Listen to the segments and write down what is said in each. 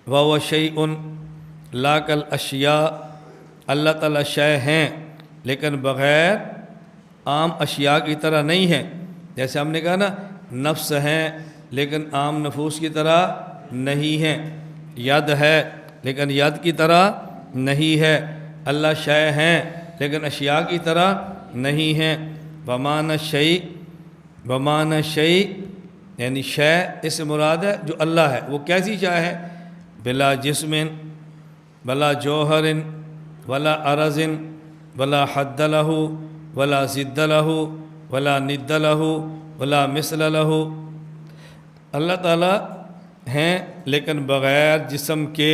وَهُوَ شَيْءٌ لَا كَالْأَشْيَاءِ، اللہ تعالیٰ شے ہیں لیکن بغیر عام اشیاء کی طرح نہیں ہے۔ جیسے ہم نے کہا نا نفس ہیں لیکن عام نفوس کی طرح نہیں ہیں، ید ہے لیکن ید کی طرح نہیں ہے، اللہ شے ہیں لیکن اشیاء کی طرح نہیں ہیں۔ بمعنی شیء، بمعنی شیء یعنی شے اس سے مراد ہے جو اللہ ہے، وہ کیسی شے ہے؟ بلا جسم ولا جوہر ولا عرض ولا حد لہ ولا ضد لہ ولا ند لہ ولا مثل لہ، اللہ تعالیٰ ہیں لیکن بغیر جسم کے،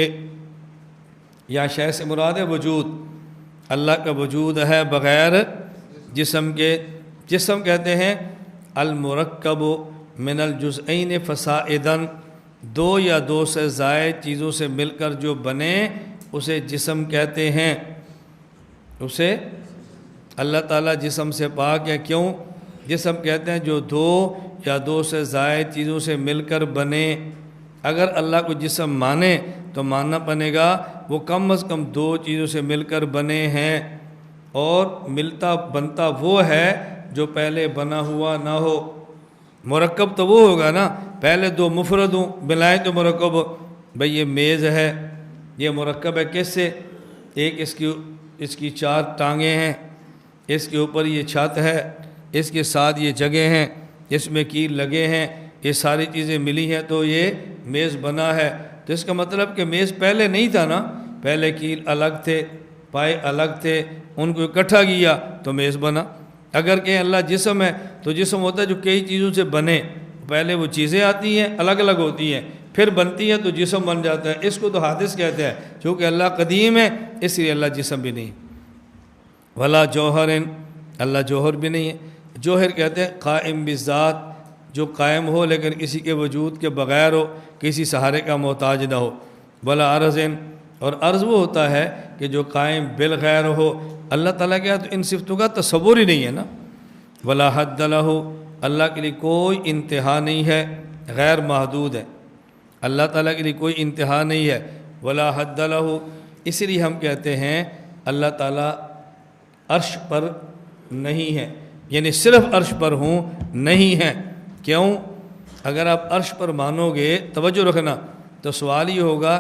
یا شے سے مراد ہے وجود، اللہ کا وجود ہے بغیر جسم کے۔ جسم کہتے ہیں المرکب من الجزئین فصاعدا، دو یا دو سے زائد چیزوں سے مل کر جو بنے اسے جسم کہتے ہیں۔ اسے اللہ تعالیٰ جسم سے پاک ہے، کیوں؟ جسم کہتے ہیں جو دو یا دو سے زائد چیزوں سے مل کر بنے۔ اگر اللہ کو جسم مانے تو ماننا پڑے گا وہ کم از کم دو چیزوں سے مل کر بنے ہیں، اور ملتا بنتا وہ ہے جو پہلے بنا ہوا نہ ہو۔ مرکب تو وہ ہوگا نا پہلے دو مفرد ہوں ملائیں تو مرکب ہو۔ بھئی یہ میز ہے، یہ مرکب ہے کس سے؟ ایک اس کی چار ٹانگیں ہیں، اس کے اوپر یہ چھت ہے، اس کے ساتھ یہ جگہ ہیں، اس میں کیل لگے ہیں، یہ ساری چیزیں ملی ہیں تو یہ میز بنا ہے۔ تو اس کا مطلب کہ میز پہلے نہیں تھا نا، پہلے کیل الگ تھے، پائے الگ تھے، ان کو اکٹھا کیا تو میز بنا۔ اگر کہ اللہ جسم ہے تو جسم ہوتا ہے جو کئی چیزوں سے بنے، پہلے وہ چیزیں آتی ہیں الگ الگ ہوتی ہیں، پھر بنتی ہیں تو جسم بن جاتا ہے۔ اس کو تو حادث کہتے ہیں، چونکہ اللہ قدیم ہے اس لیے اللہ جسم بھی نہیں۔ ولا جوہر، اللہ جوہر بھی نہیں ہے۔ جوہر کہتے ہیں قائم بالذات، جو قائم ہو لیکن کسی کے وجود کے بغیر ہو، کسی سہارے کا محتاج نہ ہو۔ ولا عرض، اور عرض وہ ہوتا ہے کہ جو قائم بالغیر ہو۔ اللہ تعالیٰ کیا تو ان صفتوں کا تصور ہی نہیں ہے نا۔ ولا حد لہ، اللہ کے لیے کوئی انتہا نہیں ہے، غیر محدود ہے، اللہ تعالیٰ کے لیے کوئی انتہا نہیں ہے۔ ولا حد لہ، اس لیے ہم کہتے ہیں اللہ تعالیٰ عرش پر نہیں ہے، یعنی صرف عرش پر ہوں نہیں ہیں۔ کیوں؟ اگر آپ عرش پر مانو گے، توجہ رکھنا، تو سوال یہ ہوگا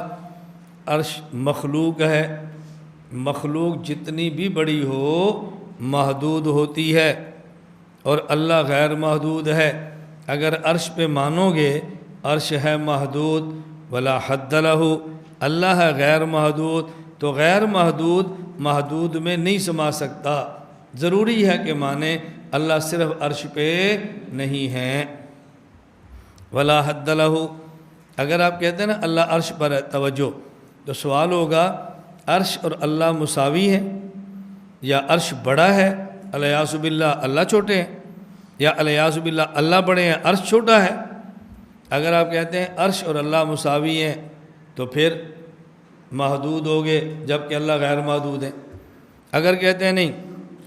عرش مخلوق ہے، مخلوق جتنی بھی بڑی ہو محدود ہوتی ہے، اور اللہ غیر محدود ہے۔ اگر عرش پہ مانو گے عرش ہے محدود، ولا حد لہ، اللہ ہے غیر محدود، تو غیر محدود محدود میں نہیں سما سکتا۔ ضروری ہے کہ مانے اللہ صرف عرش پہ نہیں ہیں۔ ولا حد لہ، اگر آپ کہتے ہیں نا اللہ عرش پر ہے، توجہ، تو سوال ہوگا عرش اور اللہ مساوی ہیں، یا عرش بڑا ہے الیاذ باللہ اللہ چھوٹے ہیں، یا الیاذ باللہ اللہ بڑے ہیں عرش چھوٹا ہے؟ اگر آپ کہتے ہیں عرش اور اللہ مساوی ہیں تو پھر محدود ہوگے جبکہ اللہ غیر محدود ہے۔ اگر کہتے ہیں نہیں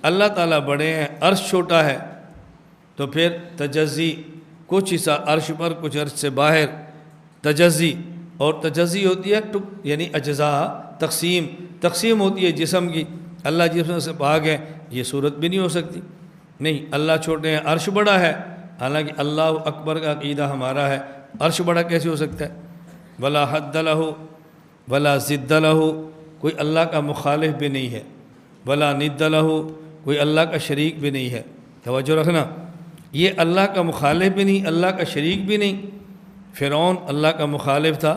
اللہ تعالیٰ بڑے ہیں عرش چھوٹا ہے تو پھر تجزی، کچھ حصہ عرش پر کچھ عرش سے باہر، تجزی، اور تجزی ہوتی ہے یعنی اجزاء، تقسیم ہوتی ہے جسم کی۔ اللہ جسم سے پاک ہے، یہ صورت بھی نہیں ہو سکتی۔ نہیں اللہ چھوٹے ہیں عرش بڑا ہے، حالانکہ اللہ اکبر کا عقیدہ ہمارا ہے، عرش بڑا کیسے ہو سکتا ہے؟ ولا حد لہ ولا ضد لہ، کوئی اللہ کا مخالف بھی نہیں ہے، ولا ند لہ، کوئی اللہ کا شریک بھی نہیں ہے۔ توجہ رکھنا، یہ اللہ کا مخالف بھی نہیں، اللہ کا شریک بھی نہیں۔ فرعون اللہ کا مخالف تھا،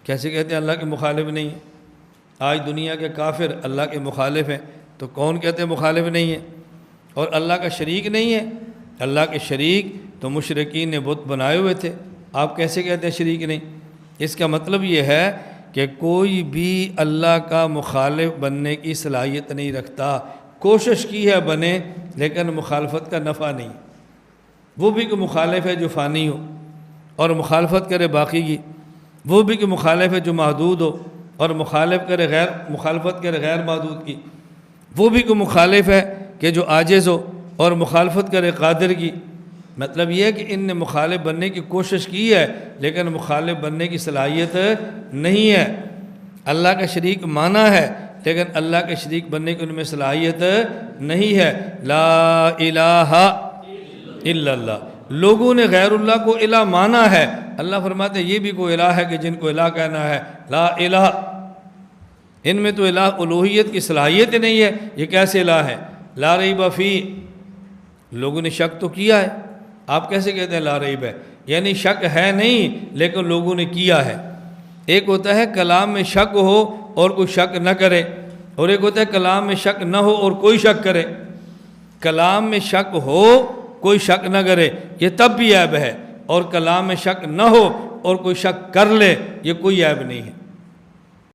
کیسے کہتے ہیں اللہ کے مخالف نہیں ہے؟ آج دنیا کے کافر اللہ کے مخالف ہیں، تو کون کہتے ہیں مخالف نہیں ہے؟ اور اللہ کا شریک نہیں ہے؟ اللہ کے شریک تو مشرکین نے بت بنائے ہوئے تھے، آپ کیسے کہتے ہیں شریک نہیں؟ اس کا مطلب یہ ہے کہ کوئی بھی اللہ کا مخالف بننے کی صلاحیت نہیں رکھتا، کوشش کی ہے بنے لیکن مخالفت کا نفع نہیں۔ وہ بھی کہ مخالف ہے جو فانی ہو اور مخالفت کرے باقی کی، وہ بھی کہ مخالف ہے جو محدود ہو اور مخالفت کرے غیر محدود کی، وہ بھی کہ مخالف ہے کہ جو عاجز ہو اور مخالفت کرے قادر کی، مطلب یہ ہے کہ ان نے مخالف بننے کی کوشش کی ہے لیکن مخالف بننے کی صلاحیت نہیں ہے۔ اللہ کا شریک مانا ہے لیکن اللہ کے شریک بننے کی ان میں صلاحیت نہیں ہے۔ لا الہ الا اللہ، لوگوں نے غیر اللہ کو الہ مانا ہے، اللہ فرماتے ہیں یہ بھی کوئی الہ ہے کہ جن کو الہ کہنا ہے، لا الہ، ان میں تو الہ الوہیت کی صلاحیت نہیں ہے، یہ کیسے الہ ہے؟ لا ریب فی، لوگوں نے شک تو کیا ہے، آپ کیسے کہتے ہیں لا ریب ہے؟ یعنی شک ہے نہیں لیکن لوگوں نے کیا ہے۔ ایک ہوتا ہے کلام میں شک ہو اور کوئی شک نہ کرے، اور ایک ہوتا ہے کلام میں شک نہ ہو اور کوئی شک کرے۔ کلام میں شک ہو کوئی شک نہ کرے یہ تب بھی عیب ہے، اور کلام میں شک نہ ہو اور کوئی شک کر لے یہ کوئی عیب نہیں ہے۔